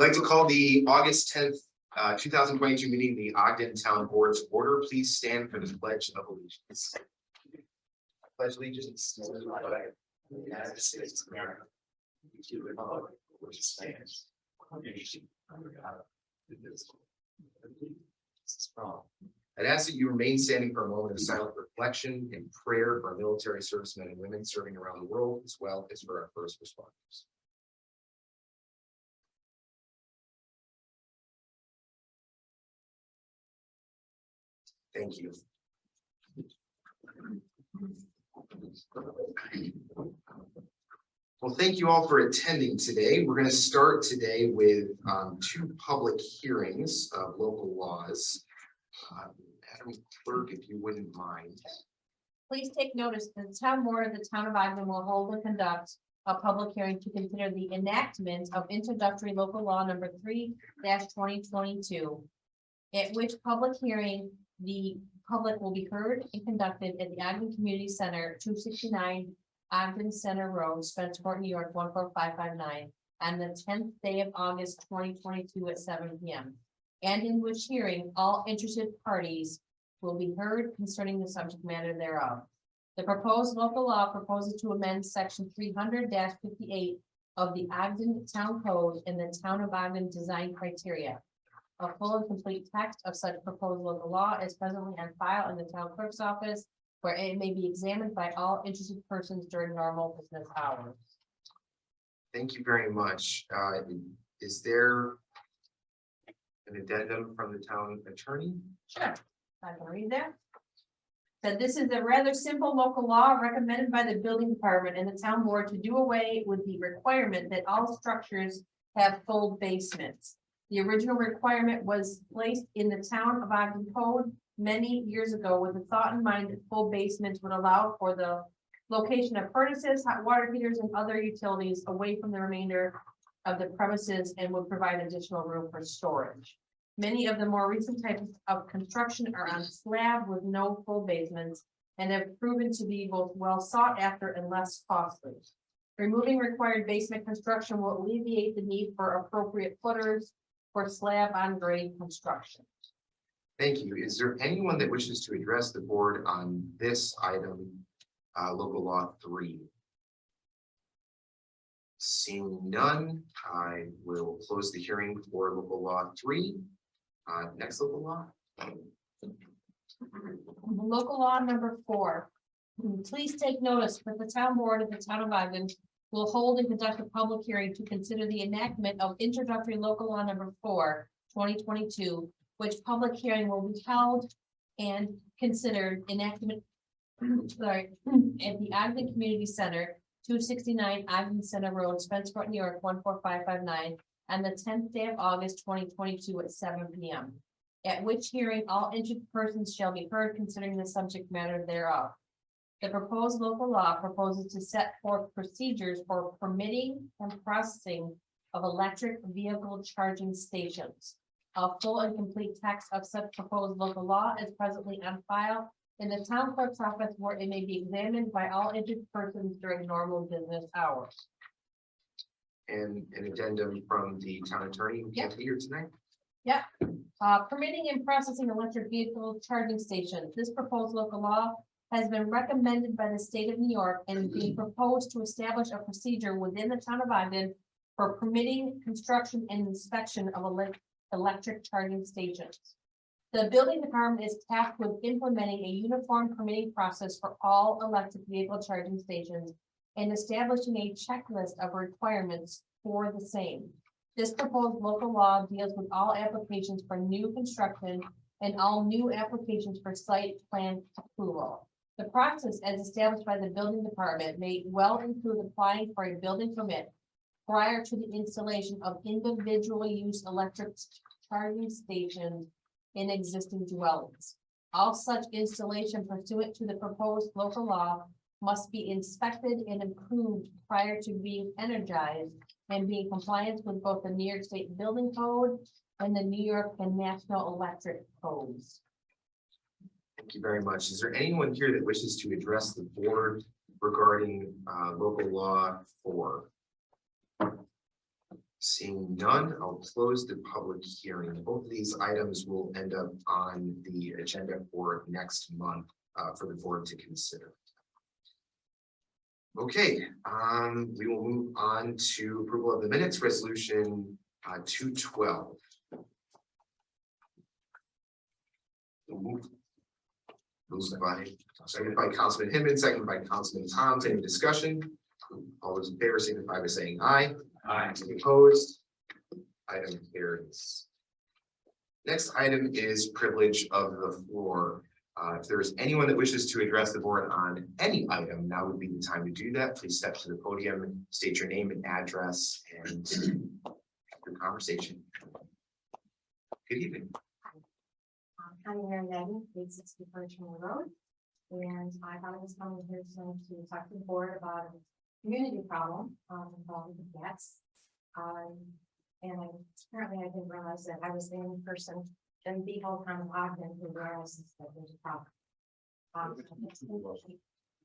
I'd like to call the August 10th, 2022 meeting of the Ogden Town Board to order. Please stand for the Pledge of Allegiance. Pledge allegiance to the flag of the United States of America, to the republic for which it stands, one nation under God, indivisible, with liberty and justice for all. I'd ask that you remain standing for a moment of silent reflection and prayer for our military servicemen and women serving around the world, as well as for our first responders. Thank you. Well, thank you all for attending today. We're going to start today with two public hearings of local laws. Madam Clerk, if you wouldn't mind. Please take notice that the town board of the town of Ogden will hold and conduct a public hearing to consider the enactment of introductory local law number 3-2022. At which public hearing the public will be heard and conducted at the Ogden Community Center, 269 Ogden Center Road, Spencerport, New York, 14559, on the 10th day of August 2022 at 7 p.m. And in which hearing all interested parties will be heard concerning the subject matter thereof. The proposed local law proposes to amend section 300-58 of the Ogden Town Code and the Town of Ogden Design Criteria. A full and complete text of such proposed local law is presently on file in the town clerk's office, where it may be examined by all interested persons during normal business hours. Thank you very much. Is there an addendum from the town attorney? Sure. I can read that. So this is a rather simple local law recommended by the building department and the town board to do away with the requirement that all structures have full basements. The original requirement was placed in the town of Ogden Code many years ago with the thought in mind that full basements would allow for the location of furnaces, hot water heaters, and other utilities away from the remainder of the premises and would provide additional room for storage. Many of the more recent types of construction are on slab with no full basements and have proven to be both well sought after and less costly. Removing required basement construction will alleviate the need for appropriate footers for slab on grade construction. Thank you. Is there anyone that wishes to address the board on this item, local law 3? Seeing none, I will close the hearing for local law 3. Next local law. Local law number 4. Please take notice that the town board of the town of Ogden will hold and conduct a public hearing to consider the enactment of introductory local law number 4/2022, which public hearing will be held and considered enactment at the Ogden Community Center, 269 Ogden Center Road, Spencerport, New York, 14559, on the 10th day of August 2022 at 7 p.m. At which hearing all interested persons shall be heard considering the subject matter thereof. The proposed local law proposes to set forth procedures for permitting and processing of electric vehicle charging stations. A full and complete text of such proposed local law is presently on file in the town clerk's office, where it may be examined by all interested persons during normal business hours. And an addendum from the town attorney who can't be here tonight. Permitting and processing electric vehicle charging stations. This proposed local law has been recommended by the state of New York and being proposed to establish a procedure within the town of Ogden for permitting, construction, and inspection of electric charging stations. The building department is tasked with implementing a uniform permitting process for all electric vehicle charging stations and establishing a checklist of requirements for the same. This proposed local law deals with all applications for new construction and all new applications for site plan approval. The process, as established by the building department, may well include applying for a building permit prior to the installation of individual use electric charging stations in existing dwellings. All such installation pursuant to the proposed local law must be inspected and approved prior to being energized and be in compliance with both the New York State Building Code and the New York and National Electric Codes. Thank you very much. Is there anyone here that wishes to address the board regarding local law 4? Seeing none, I'll close the public hearing. Both of these items will end up on the agenda for next month for the board to consider. Okay, we will move on to approval of the minutes, resolution 212. Moved by Councilman Hinman, seconded by Councilman Thomas. Any discussion? All those in favor signify by saying aye. Aye. Any opposed? Item carries. Next item is privilege of the floor. If there is anyone that wishes to address the board on any item, now would be the time to do that. Please step to the podium, state your name and address, and the conversation. Good evening. I'm Mary Madden, 864 Turner Road, and I thought I was coming here to talk to the board about a community problem involving the cats. And apparently I didn't realize that I was the only person in the whole town of Ogden who realizes that there's a problem.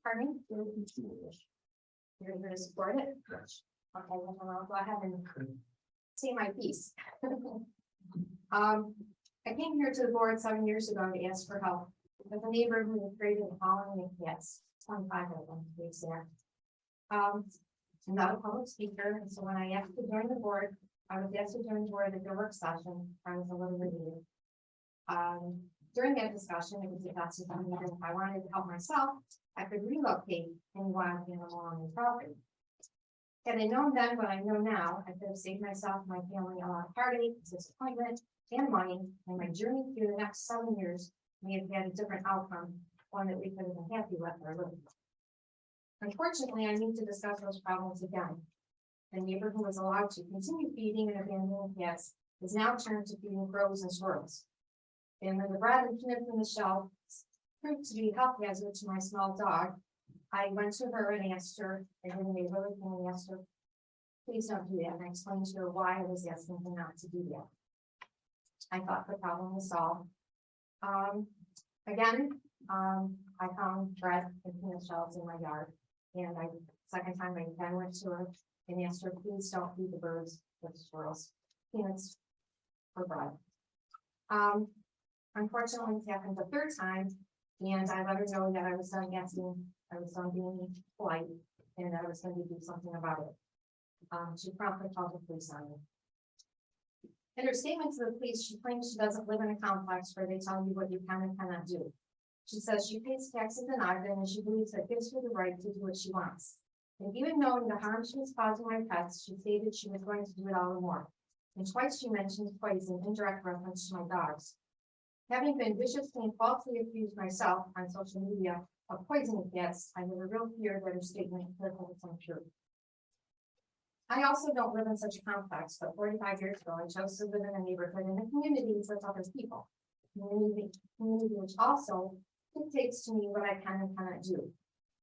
Pardon me? You're going to support it? Yes. Okay, well, I'll go ahead and say my piece. I came here to the board 7 years ago to ask for help with a neighbor who was afraid of hauling of cats, 25 of them to be exact. I'm not a public speaker, and so when I asked to join the board, I was asked to join the board at the work session. I was a little relieved. During that discussion, it was discussed that if I wanted to help myself, I could relocate any wild animal on the property. Had I known then what I know now, I could have saved myself and my family a lot of heartache, disappointment, and money, and my journey through the next 7 years may have had a different outcome, one that we could have been happy with or living with. Unfortunately, I need to discuss those problems again. The neighbor who was allowed to continue feeding and abandoning cats is now turned to feeding crows and squirrels. And when the bread and peanut from the shelf proved to be a health hazard to my small dog, I went to her and asked her, and then they really came and asked her, please don't do that. And I explained to her why I was asking her not to do that. I thought the problem was solved. Again, I found bread and peanut shells in my yard. And second time I then went to her and asked her, please don't feed the birds with squirrels, peanuts for bread. Unfortunately, it happened the third time, and I let her know that I was done asking, I was done being polite, and that I was going to do something about it. She promptly called the police on me. In her statement to the police, she claims she doesn't live in a complex where they tell you what you can and cannot do. She says she pays taxes in Ogden and she believes that gives her the right to do what she wants. And even knowing the harm she was causing my pets, she stated she was going to do it all the more. And twice she mentioned poison in direct reference to my dogs. Having been viciously and falsely accused myself on social media of poisoning cats, I have a real fear that her statement could hold some truth. I also don't live in such a complex, but 45 years ago, I chose to live in a neighborhood in a community with other people. Community which also dictates to me what I can and cannot do.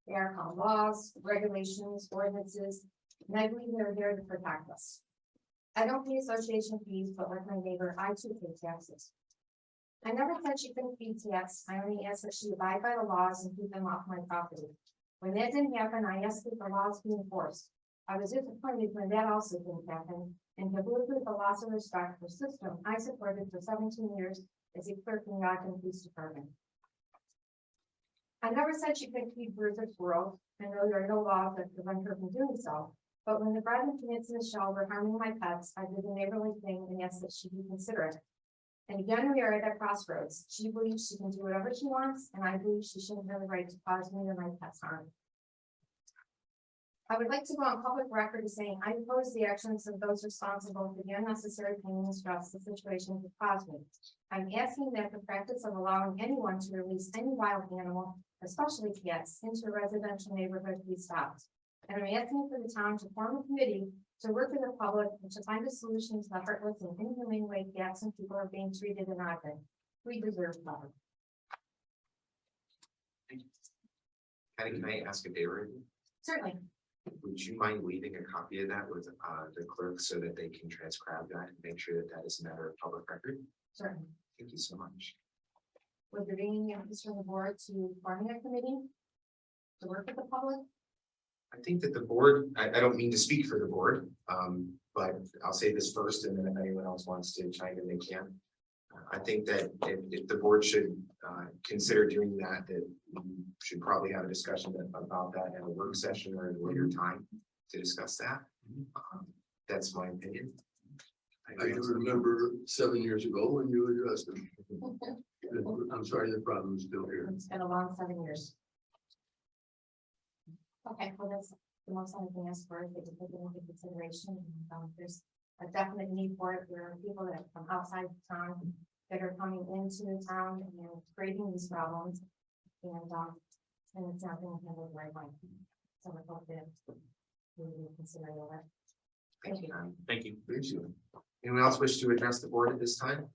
They are called laws, regulations, ordinances, and I believe they're there to protect us. I don't pay association fees, but like my neighbor, I too pay taxes. I never said she couldn't feed cats. I only asked that she abide by the laws and keep them off my property. When that didn't happen, I asked that the laws be enforced. I was disappointed when that also didn't happen, and to believe the loss of respect for system I supported for 17 years as a clerk in the Ogden Police Department. I never said she couldn't feed birds or squirrels. I know there are no laws that prevent her from doing so, but when the bread and peanuts in the shell were harming my pets, I did the neighborly thing and asked that she be considerate. And again, we are at that crossroads. She believes she can do whatever she wants, and I believe she shouldn't have the right to cause me or my pets harm. I would like to go on public record as saying I oppose the actions of those responsible for the unnecessary pain and stress the situation could cause me. I'm asking that the practice of allowing anyone to release any wild animal, especially cats, into a residential neighborhood be stopped. And I'm asking for the town to form a committee to work with the public and to find a solution to the heartless and inhumane way cats and people are being treated in Ogden. We deserve better. Can I ask a favor? Certainly. Would you mind leaving a copy of that with the clerk so that they can transcribe that and make sure that that is a matter of public record? Certainly. Thank you so much. Would there be any interest from the board to forming a committee to work with the public? I think that the board, I don't mean to speak for the board, but I'll say this first, and then if anyone else wants to chime in, they can. I think that if the board should consider doing that, that we should probably have a discussion about that in a work session or at a later time to discuss that. That's my opinion. I do remember 7 years ago when you addressed it. I'm sorry, the problem is still here. It's been a long 7 years. Okay, well, that's the most I can ask for, if they can take it into consideration. There's a definite need for it. There are people that are from outside the town that are coming into the town and creating these problems. And it's not being handled right by. So I hope that we will consider that. Thank you. Thank you. Thank you. Anyone else wish to address the board at this time?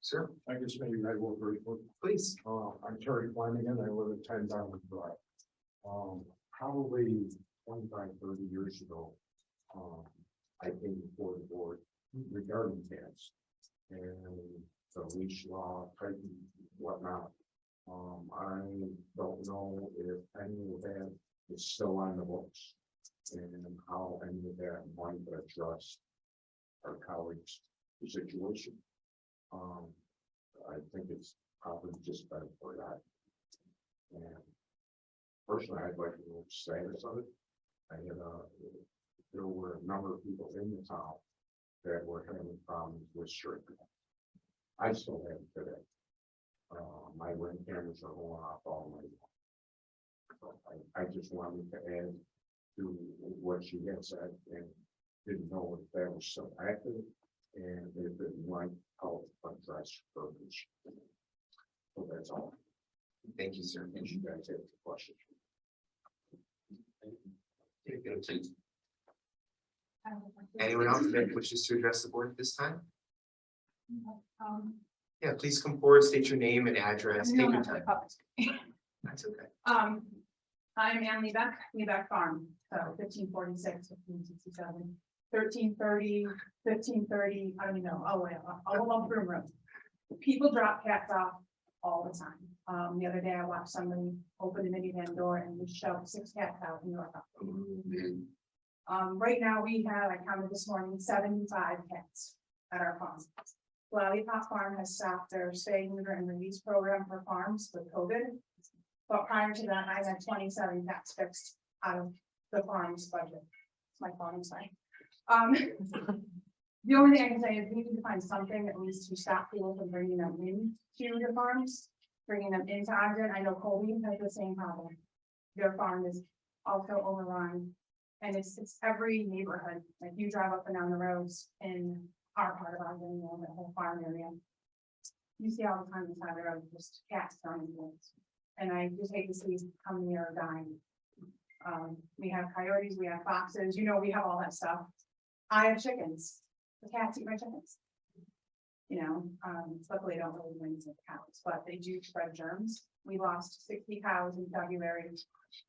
Sir, I guess maybe I will very quick. please. I'm Terry Flanagan. I live at 10 Diamond Drive. Probably 25, 30 years ago, I came before the board regarding cats and the leash law, type and whatnot. I don't know if any of that is still on the books and how any of that might address our colleagues' situation. I think it's probably just better for that. And personally, I'd like to know the status of it. There were a number of people in the town that were having problems with shrinking. I still have it today. My ring cameras are going off all night long. So I just wanted to add to what she had said and didn't know if that was still active and if it might help address purpose. So that's all. Thank you, sir. And you guys have the questions. Anyone else that wishes to address the board at this time? Um, Yeah, please come forward, state your name and address. Take your time. That's okay. I'm Ann Lebeck Farm, so 1546, 1567, 1330, 1530, I don't even know, all along Broom Road. People drop cats off all the time. The other day I watched somebody open the minivan door and just shove 6 cats out in North. Right now we have, I counted this morning, 75 cats at our farm. Lollipop Farm has stopped their spay, neuter, and release program for farms with COVID. But prior to that, I had 27 cats fixed out of the farm's budget. My farm's fine. The only thing I can say is we need to find something at least to stop people from bringing them into the farms, bringing them into Ogden. I know Colby has the same problem. Their farm is also overrun. And it's every neighborhood, like you drive up and down the roads in our part of Ogden, you know, the whole farm area. You see all the time inside the road, just cats running things. And I just hate to see come near dying. We have coyotes, we have foxes, you know, we have all that stuff. I have chickens, the cats eat my chickens. You know, luckily I don't really bring some cows, but they do spread germs. We lost 60 cows in February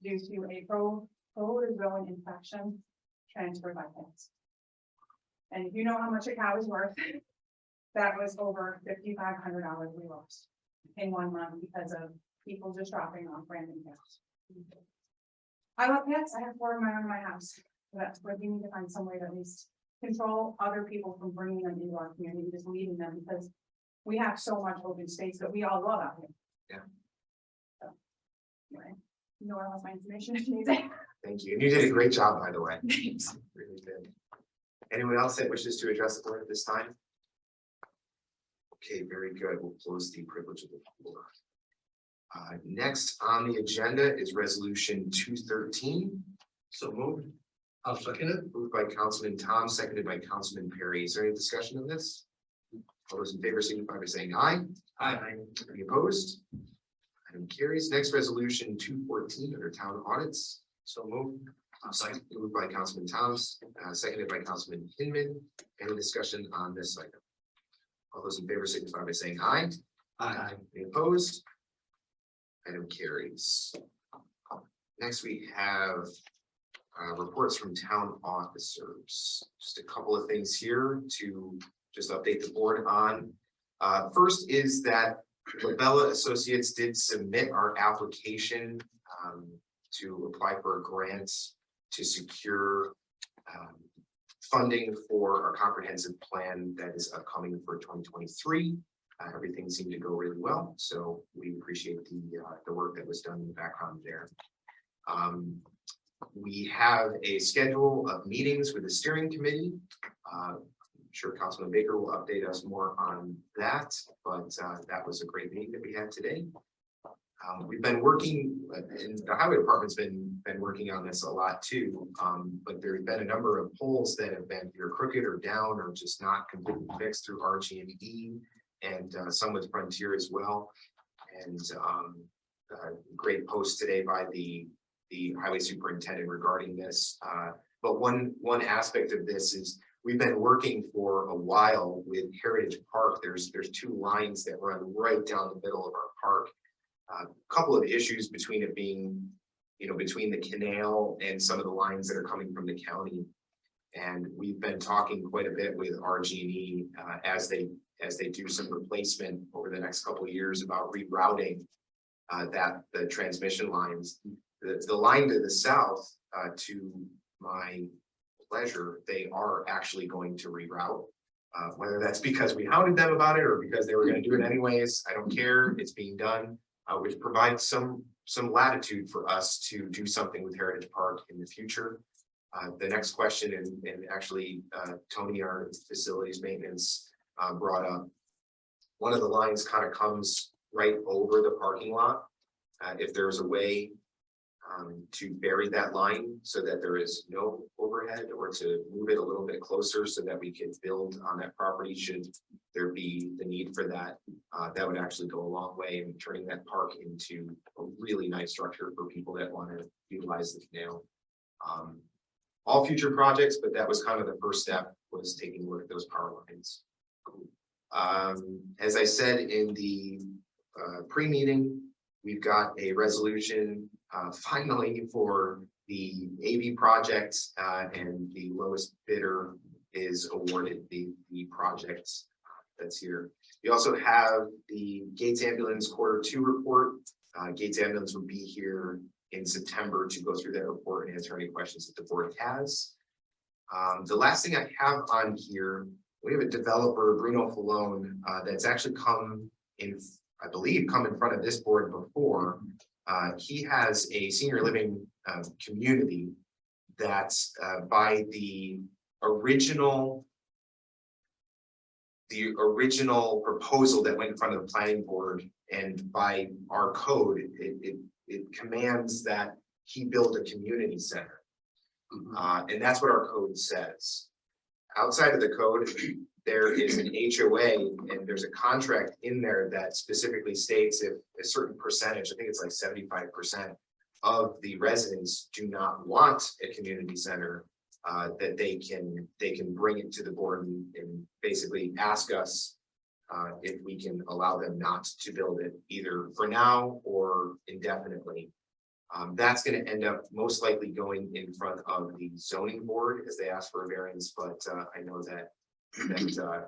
due to a protozoan infection transferred by cats. And if you know how much a cow is worth, that was over $5,500 we lost in 1 month because of people just dropping off random cats. I love cats. I have 4 of my own in my house. So that's where we need to find some way to at least control other people from bringing them into our community, just leaving them, because we have so much open space that we all love out here. Yeah. So, anyway, you know, I lost my information if you need it. Thank you. And you did a great job, by the way. Thanks. Really good. Anyone else that wishes to address the board at this time? Okay, very good. We'll close the privilege of the floor. Next on the agenda is resolution 213. So moved. I'll second it. Moved by Councilman Tom, seconded by Councilman Perry. Is there any discussion of this? All those in favor signify by saying aye. Aye. Any opposed? Item carries. Next resolution 214 under town audits. So moved. Moved by Councilman Thomas, seconded by Councilman Hinman. Any discussion on this item? All those in favor signify by saying aye. Aye. Any opposed? Item carries. Next, we have reports from town officers. Just a couple of things here to just update the board on. First is that Labella Associates did submit our application to apply for a grant to secure funding for our comprehensive plan that is upcoming for 2023. Everything seemed to go really well, so we appreciate the work that was done in the background there. We have a schedule of meetings with the steering committee. I'm sure Councilman Baker will update us more on that, but that was a great meeting that we had today. We've been working, and the highway department's been working on this a lot too. But there's been a number of poles that have been either crooked or down or just not completely fixed through RG&E and some with Frontier as well. And great post today by the highway superintendent regarding this. But one aspect of this is we've been working for a while with Heritage Park. There's two lines that run right down the middle of our park. A couple of issues between it being, between the canal and some of the lines that are coming from the county. And we've been talking quite a bit with RG&E as they do some replacement over the next couple of years about rerouting the transmission lines. The line to the south, to my pleasure, they are actually going to reroute. Whether that's because we hounded them about it or because they were going to do it anyways, I don't care. It's being done, which provides some latitude for us to do something with Heritage Park in the future. The next question, and actually Tony, our facilities maintenance, brought up, one of the lines kind of comes right over the parking lot. If there's a way to bury that line so that there is no overhead, or to move it a little bit closer so that we can build on that property should there be the need for that, that would actually go a long way in turning that park into a really nice structure for people that want to utilize the canal. All future projects, but that was kind of the first step, was taking a look at those power lines. As I said in the pre-meeting, we've got a resolution finally for the AV project, and the lowest bidder is awarded the project that's here. We also have the Gates Ambulance Q2 report. Gates Ambulance will be here in September to go through that report and answer any questions that the board has. The last thing I have on here, we have a developer, Bruno Falone, that's actually come in, I believe, come in front of this board before. He has a senior living community that's by the original proposal that went in front of the planning board, and by our code, it commands that he build a community center. And that's what our code says. Outside of the code, there is an HOA, and there's a contract in there that specifically states if a certain percentage, I think it's like 75% of the residents do not want a community center, that they can bring it to the board and basically ask us if we can allow them not to build it, either for now or indefinitely. That's going to end up most likely going in front of the zoning board as they ask for a variance, but I know that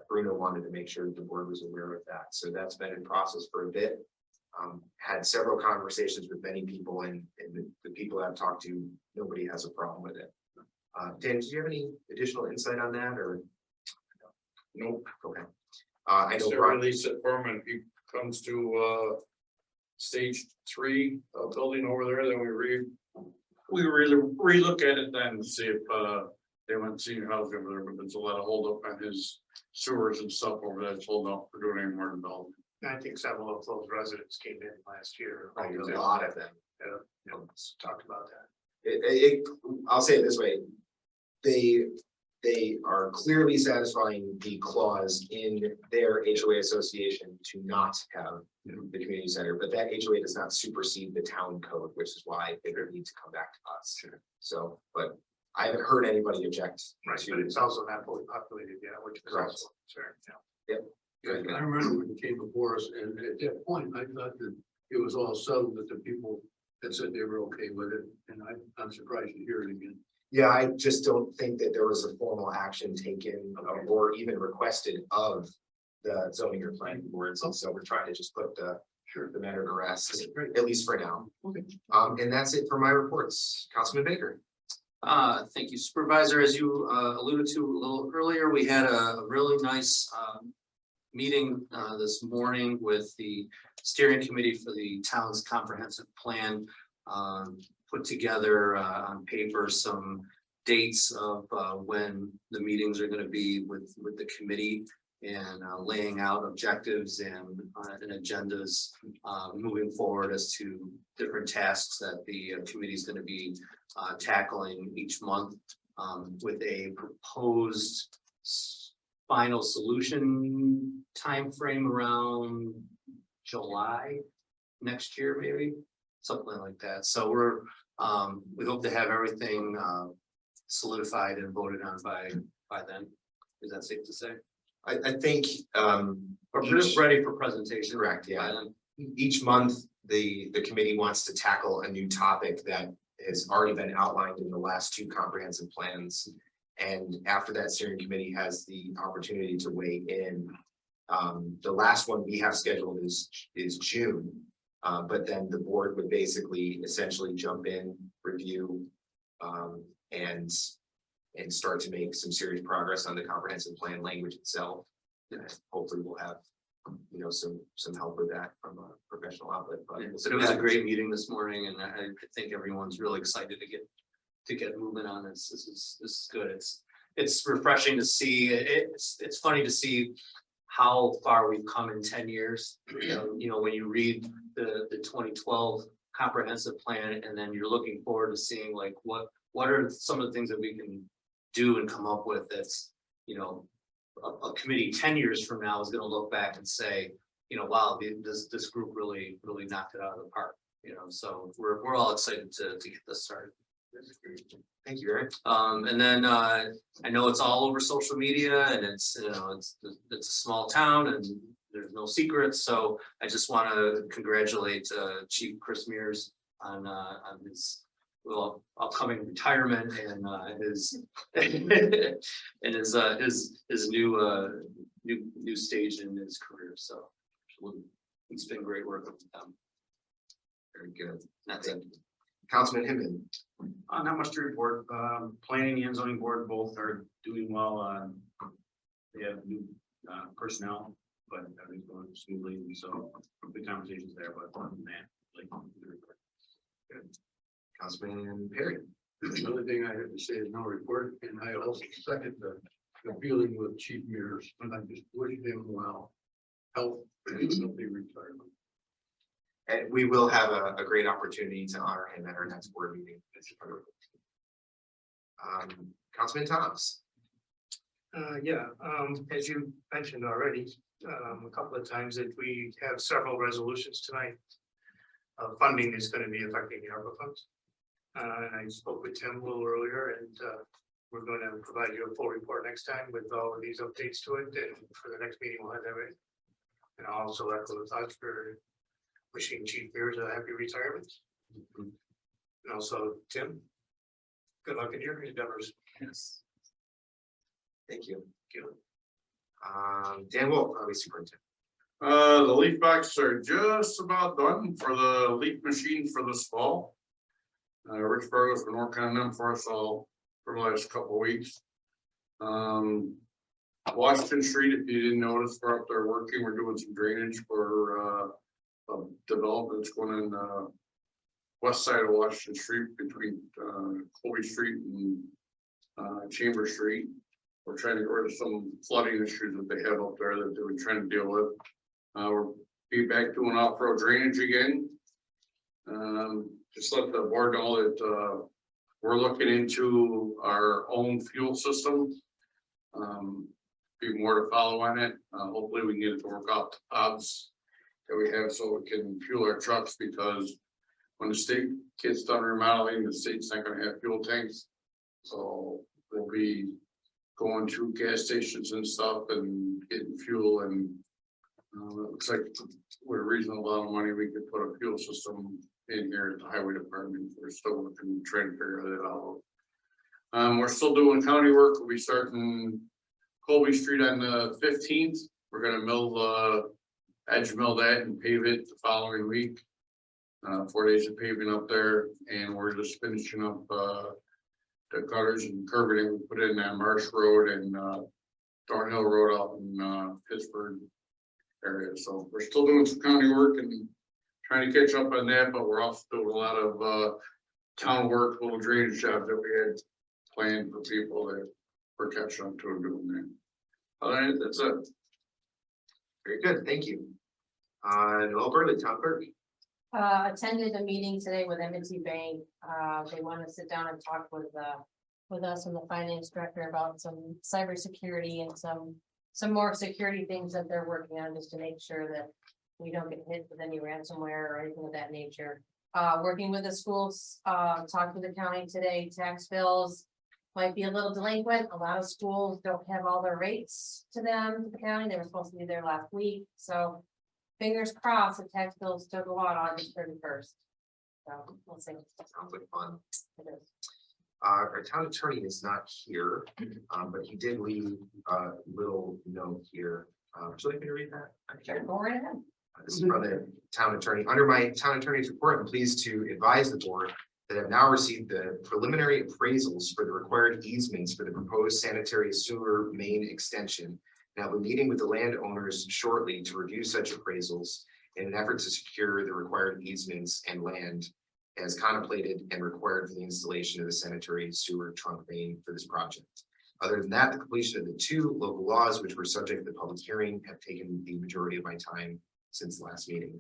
Bruno wanted to make sure that the board was aware of that. So that's been in process for a bit. Had several conversations with many people, and the people I've talked to, nobody has a problem with it. Dan, do you have any additional insight on that, or? No. Okay. I know Brian. Release it for him, and if he comes to stage 3 building over there, then we really relook at it then, see if they went senior housing over there, but there's a lot of hold up on his sewers and stuff over there. It's holding up for doing any more development. I think several of those residents came in last year. A lot of them. Talked about that. I'll say it this way. They are clearly satisfying the clause in their HOA association to not have the community center, but that HOA does not supersede the town code, which is why they would need to come back to us. Sure. So, but I haven't heard anybody object. Right, but it's also not fully populated yet, which is Correct. also a concern. Yep. Good. I remember when it came before us, and at that point, I thought that it was all settled, that the people had said they were okay with it, and I'm surprised to hear it again. Yeah, I just don't think that there was a formal action taken or even requested of the zoning or planning boards. And so we're trying to just put the the matter to rest, at least for now. And that's it for my reports. Councilman Baker. Thank you, Supervisor. As you alluded to a little earlier, we had a really nice meeting this morning with the steering committee for the town's comprehensive plan. Put together on paper some dates of when the meetings are going to be with the committee, and laying out objectives and agendas moving forward as to different tasks that the committee is going to be tackling each month, with a proposed final solution timeframe around July next year, maybe something like that. So we hope to have everything solidified and voted on by then. Is that safe to say? I think Or just ready for presentation? correct, by yeah. then? Each month, the committee wants to tackle a new topic that has already been outlined in the last two comprehensive plans. And after that, steering committee has the opportunity to weigh in. The last one we have scheduled is June. But then the board would basically essentially jump in, review, and start to make some serious progress on the comprehensive plan language itself. And hopefully we'll have, some help with that from a professional outlet, but. But it was a great meeting this morning, and I think everyone's really excited to get moving on this. This is good. It's refreshing to see. It's funny to see how far we've come in 10 years. When you read the 2012 comprehensive plan, and then you're looking forward to seeing like what are some of the things that we can do and come up with that's, a committee 10 years from now is going to look back and say, wow, this group really knocked it out of the park. So we're all excited to get this started. Thank you, Eric. And then I know it's all over social media, and it's a small town and there's no secrets. So I just want to congratulate Chief Chris Mears on his upcoming retirement and his and his new stage in his career. So it's been great working with them. Very good. That's it. Councilman Hinman. Not much to report. Planning and zoning board both are doing well. They have new personnel, but everything's going smoothly, and so good conversations there, but other than that, Good. Councilman Perry. The only thing I have to say is no report, and I also second the feeling with Chief Mears, and I just wish him well, health, and healthy retirement. And we will have a great opportunity to honor him at our next board meeting. Councilman Thomas. As you mentioned already, a couple of times that we have several resolutions tonight. Funding is going to be affecting the ARPA funds. And I spoke with Tim a little earlier, and we're going to provide you a full report next time with all of these updates to it, and for the next meeting, we'll have that ready. And I'll also echo the thoughts for wishing Chief Mears a happy retirement. And also, Tim, good luck in your endeavors. Yes. Thank you. Dan Wolf, Highway Superintendent. The leaf boxes are just about done for the leaf machine for this fall. Rich Burgos been working on them for us all for the last couple of weeks. Washington Street, if you didn't notice, we're up there working. We're doing some drainage for developments going in west side of Washington Street between Colby Street and Chamber Street. We're trying to get rid of some flooding issues that they have up there that they've been trying to deal with. We're be back doing off-road drainage again. Just let the board know that we're looking into our own fuel system. Be more to follow on it. Hopefully we can get it to work out the hubs that we have so we can fuel our trucks, because when the state gets done remodeling, the state's not going to have fuel tanks. So we'll be going to gas stations and stuff and getting fuel, and it looks like with a reasonable amount of money we could put a fuel system in here at the highway department. We're still looking, trying to figure that out. We're still doing county work. We'll be starting Colby Street on the 15th. We're gonna mill edge mill that and pave it the following week. 4 days of paving up there, and we're just finishing up, the gutters and curbing we put in that Marsh Road and, Thornhill Road out in, Pittsburgh area. So we're still doing some county work and trying to catch up on that, but we're also doing a lot of, town work, little drainage jobs that we had planned for people that we're catching up to and doing that. All right, that's it. Very good, thank you. Noel Burley, town clerk. Attended a meeting today with M&T Bank. They want to sit down and talk with us and the finance director about some cybersecurity and some more security things that they're working on, just to make sure that we don't get hit with any ransomware or anything of that nature. Working with the schools, talked with the county today, tax bills might be a little delinquent. A lot of schools don't have all their rates to them, to the county. They were supposed to be there last week, so fingers crossed, the tax bills still go out August 31st. So we'll see. Sounds like fun. It is. Our town attorney is not here, but he did leave a little note here. Would you like me to read that? Sure, go right ahead. This is from the town attorney. Under my town attorney's report, I'm pleased to advise the board that I've now received the preliminary appraisals for the required easements for the proposed sanitary sewer main extension. And I'll be meeting with the landowners shortly to review such appraisals in an effort to secure the required easements and land as contemplated and required for the installation of the sanitary sewer trunk main for this project. Other than that, the completion of the 2 local laws, which were subject to the public hearing, have taken the majority of my time since the last meeting.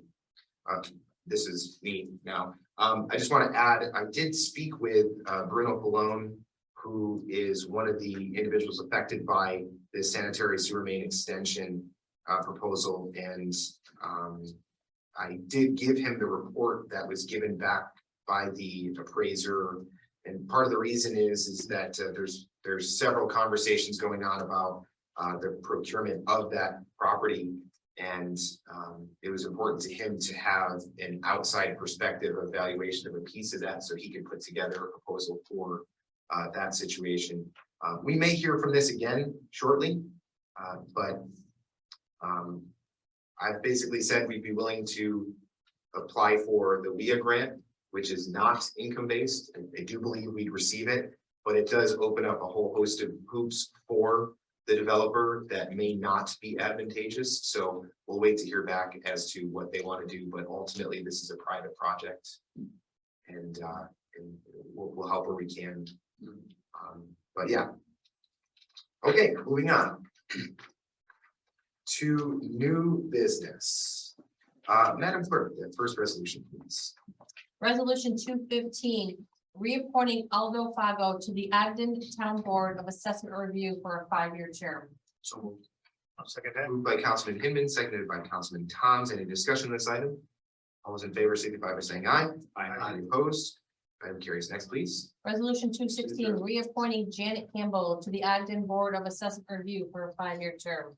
This is me now. I just want to add, I did speak with Bruno Pallone, who is one of the individuals affected by the sanitary sewer main extension proposal, and I did give him the report that was given back by the appraiser. And part of the reason is that there's several conversations going on about the procurement of that property. And it was important to him to have an outside perspective evaluation of a piece of that, so he could put together a proposal for that situation. We may hear from this again shortly, but I've basically said we'd be willing to apply for the WIA grant, which is not income-based. I do believe we'd receive it, but it does open up a whole host of hoops for the developer that may not be advantageous. So we'll wait to hear back as to what they want to do, but ultimately this is a private project, and we'll help where we can. But yeah. Okay, moving on to new business. Madam Clerk, the first resolution, please. Resolution 215, reappointing Aldo Fago to the Ogden Town Board of Assessment Review for a 5-year term. So moved. I'll second that. Moved by Councilman Hinman, seconded by Councilman Toms. Any discussion on this item? All those in favor signify by saying aye. Aye. Opposed? Item carries. Next, please. Resolution 216, reappointing Janet Campbell to the Ogden Board of Assessment Review for a 5-year term.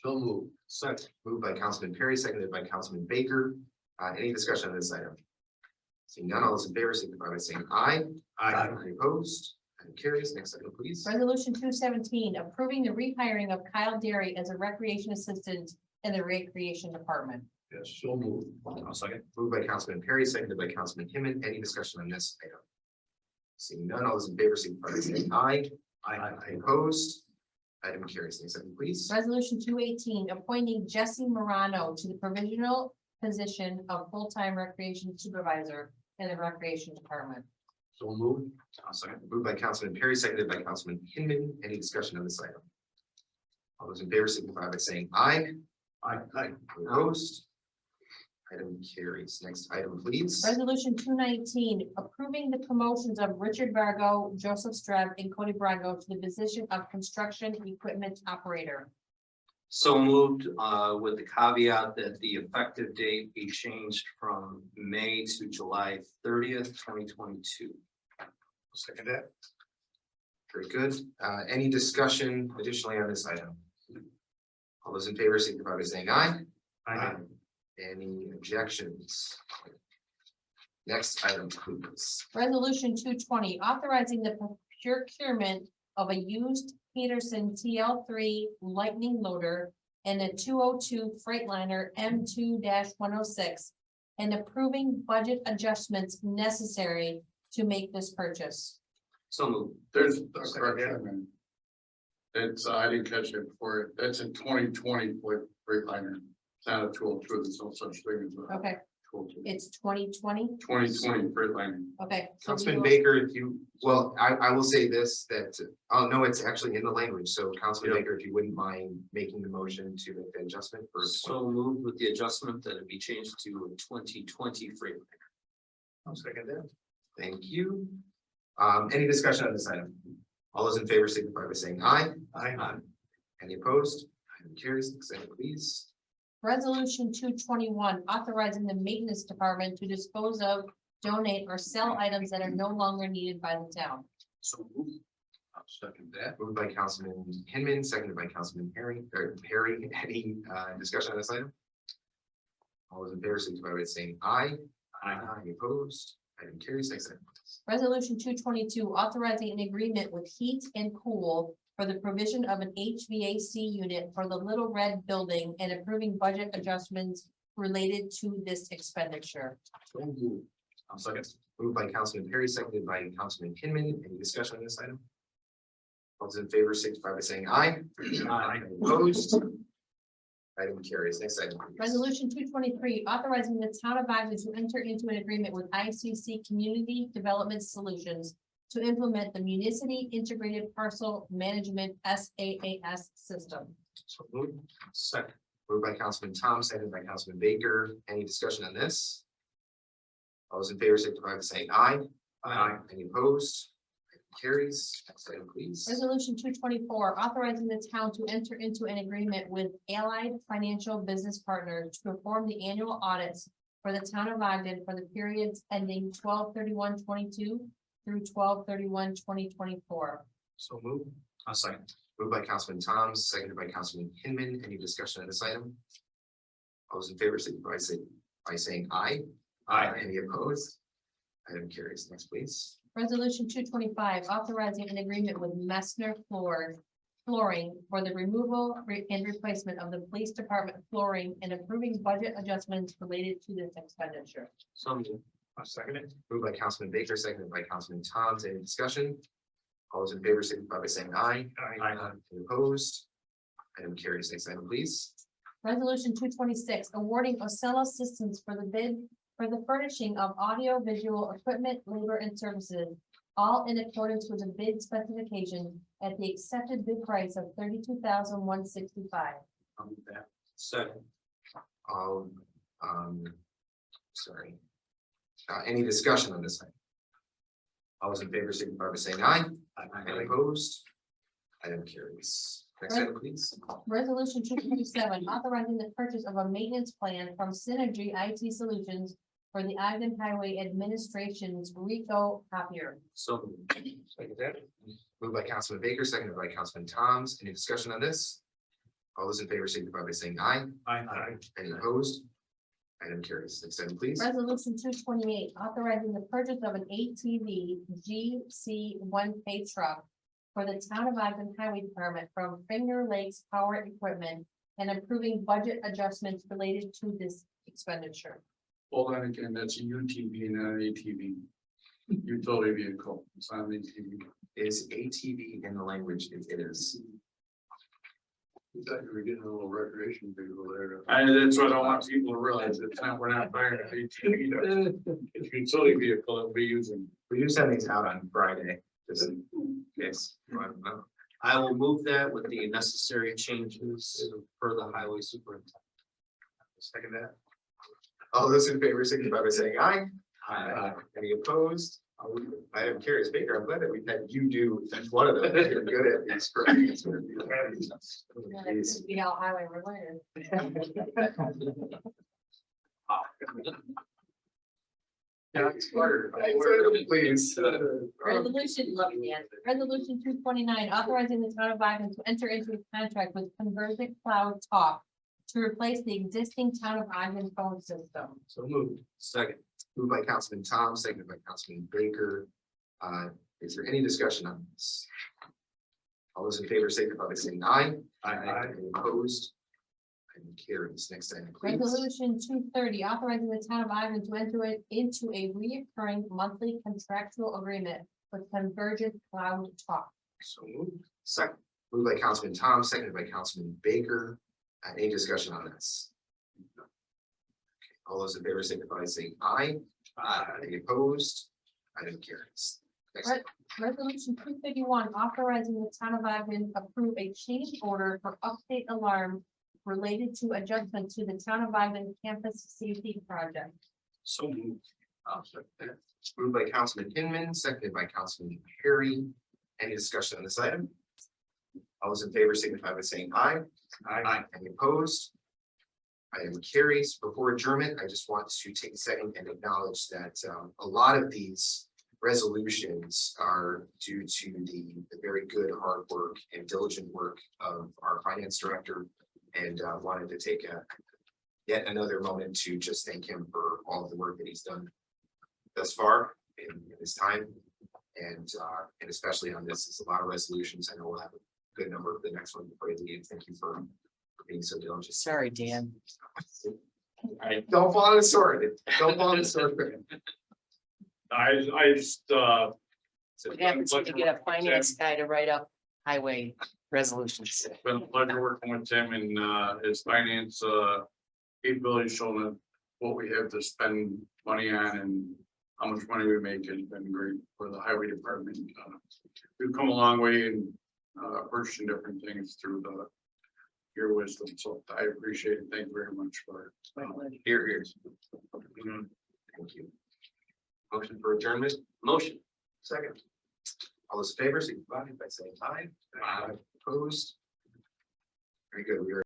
So moved. Second. Moved by Councilman Perry, seconded by Councilman Baker. Any discussion on this item? Seeing none, all those in favor signify by saying aye. Aye. Any opposed? Item carries. Next item, please. Resolution 217, approving the rehiring of Kyle Derry as a recreation assistant in the recreation department. Yes, so moved. I'll second. Moved by Councilman Perry, seconded by Councilman Hinman. Any discussion on this item? Seeing none, all those in favor signify by saying aye. Aye. Opposed? Item carries. Next item, please. Resolution 218, appointing Jesse Morano to the provisional position of full-time recreation supervisor in the recreation department. So moved. I'll second. Moved by Councilman Perry, seconded by Councilman Hinman. Any discussion on this item? All those in favor signify by saying aye. Aye. Opposed? Item carries. Next item, please. Resolution 219, approving the promotions of Richard Vargo, Joseph Streb, and Cody Brago to the position of construction equipment operator. So moved, with the caveat that the effective date be changed from May to July 30th, 2022. Second that. Very good. Any discussion additionally on this item? All those in favor signify by saying aye. Aye. Any objections? Next item, please. Resolution 220, authorizing the procurement of a used Peterson TL3 Lightning loader and a 202 Freightliner M2-106, and approving budget adjustments necessary to make this purchase. So moved. There's a correction. It's, I didn't catch it before, that's a 2020 Freightliner. It's not a 202, there's no such thing as a Okay, 202. it's 2020. 2020 Freightliner. Okay. so we Councilman will- Baker, if you, well, I will say this, that, oh, no, it's actually in the language, so Councilman Yeah. Baker, if you wouldn't mind making the motion to make the adjustment for. So moved with the adjustment that it be changed to a 2020 Freightliner. I'll second that. Thank you. Any discussion on this item? All those in favor signify by saying aye. Aye. Any opposed? Item carries. Next item, please. Resolution 221, authorizing the maintenance department to dispose of, donate, or sell items that are no longer needed by the town. So moved. I'll second that. Moved by Councilman Hinman, seconded by Councilman Perry. Any discussion on this item? All those in favor signify by saying aye. Any opposed? Item carries. Next item, please. Resolution 222, authorizing an agreement with Heat and Cool for the provision of an HVAC unit for the Little Red Building and approving budget adjustments related to this expenditure. So moved. I'll second. Moved by Councilman Perry, seconded by Councilman Hinman. Any discussion on this item? All those in favor signify by saying aye. Any opposed? Item carries. Next item, please. Resolution 223, authorizing the town of Ogden to enter into an agreement with ICC Community Development Solutions to implement the Municipal Integrated Parcel Management SaaS system. So moved. Second. Moved by Councilman Tom, seconded by Councilman Baker. Any discussion on this? All those in favor signify by saying aye. Any opposed? Item carries. Next item, please. Resolution 224, authorizing the town to enter into an agreement with Allied Financial Business Partners to perform the annual audits for the town of Ogden for the periods ending 12/31/22 through 12/31/2024. So moved. A second. Moved by Councilman Tom, seconded by Councilman Hinman. Any discussion on this item? All those in favor signify by saying aye. Any opposed? Item carries. Next, please. Resolution 225, authorizing an agreement with Messner Flooring for the removal and replacement of the police department flooring and approving budget adjustments related to this expenditure. So moved. A second. Moved by Councilman Baker, seconded by Councilman Tom. Any discussion? All those in favor signify by saying aye. Any opposed? Item carries. Next item, please. Resolution 226, awarding Ocella Systems for the bid for the furnishing of audio visual equipment, labor, and services, all in accordance with the bid specification at the accepted bid price of $32,165. I'll move that. Second. Sorry. Any discussion on this item? All those in favor signify by saying aye. Any opposed? Item carries. Next item, please. Resolution 227, authorizing the purchase of a maintenance plan from Synergy IT Solutions for the Ogden Highway Administration's RICO copier. So moved. Second that. Moved by Councilman Baker, seconded by Councilman Toms. Any discussion on this? All those in favor signify by saying aye. Any opposed? Item carries. Next item, please. Resolution 228, authorizing the purchase of an ATV GC1 pay truck for the town of Ogden Highway Department from Finger Lakes Power Equipment and approving budget adjustments related to this expenditure. Hold on again, that's a UTV, not an ATV. Utility vehicle, it's not an ATV. Is ATV in the language? It is. We thought you were getting a little recreation vehicle there. That's what I want people to realize, it's not, we're not buying an ATV. It's a utility vehicle that we'll be using. We do send these out on Friday. Just in case. I will move that with the necessary changes for the highway superintendent. Second that. All those in favor signify by saying aye. Aye. Any opposed? Item carries. Baker, I'm glad that we've had you do each one of them. You're good at these. Correct. Be all highway related. Please. Resolution 229, authorizing the town of Ogden to enter into a contract with Convergent Cloud Talk to replace the existing town of Ogden phone system. So moved. Second. Moved by Councilman Tom, seconded by Councilman Baker. Is there any discussion on this? All those in favor signify by saying aye. Any opposed? Item carries. Next item, please. Resolution 230, authorizing the town of Ivan to enter into a reoccurring monthly contractual agreement with Convergent Cloud Talk. So moved. Second. Moved by Councilman Tom, seconded by Councilman Baker. Any discussion on this? Okay. All those in favor signify by saying aye. Any opposed? Item carries. Next. Right. Resolution 251, authorizing the town of Ivan approve a change order for update alarm related to adjustment to the town of Ivan campus safety project. So moved. Moved by Councilman Hinman, seconded by Councilman Harry. Any discussion on this item? All those in favor signify by saying aye. Aye. Any opposed? Item carries. Before adjournment, I just want to take a second and acknowledge that a lot of these resolutions are due to the very good hard work and diligent work of our finance director. And wanted to take yet another moment to just thank him for all of the work that he's done thus far in his time. And especially on this, it's a lot of resolutions. I know we'll have a good number of the next one before you leave. Thank you for being so diligent. Sorry, Dan. Don't fall on the sword. Don't fall on the sword. I just, What happens when you get a finance guy to write up highway resolutions? It's been a pleasure working with Tim and his finance capability, showing us what we have to spend money on and how much money we make has been great for the highway department. We've come a long way in purchasing different things through your wisdom, so I appreciate it. Thank you very much for. Here. Thank you. Motion for adjournment. Motion. Second. All those in favor, signify by saying aye. Opposed? Very good. We are.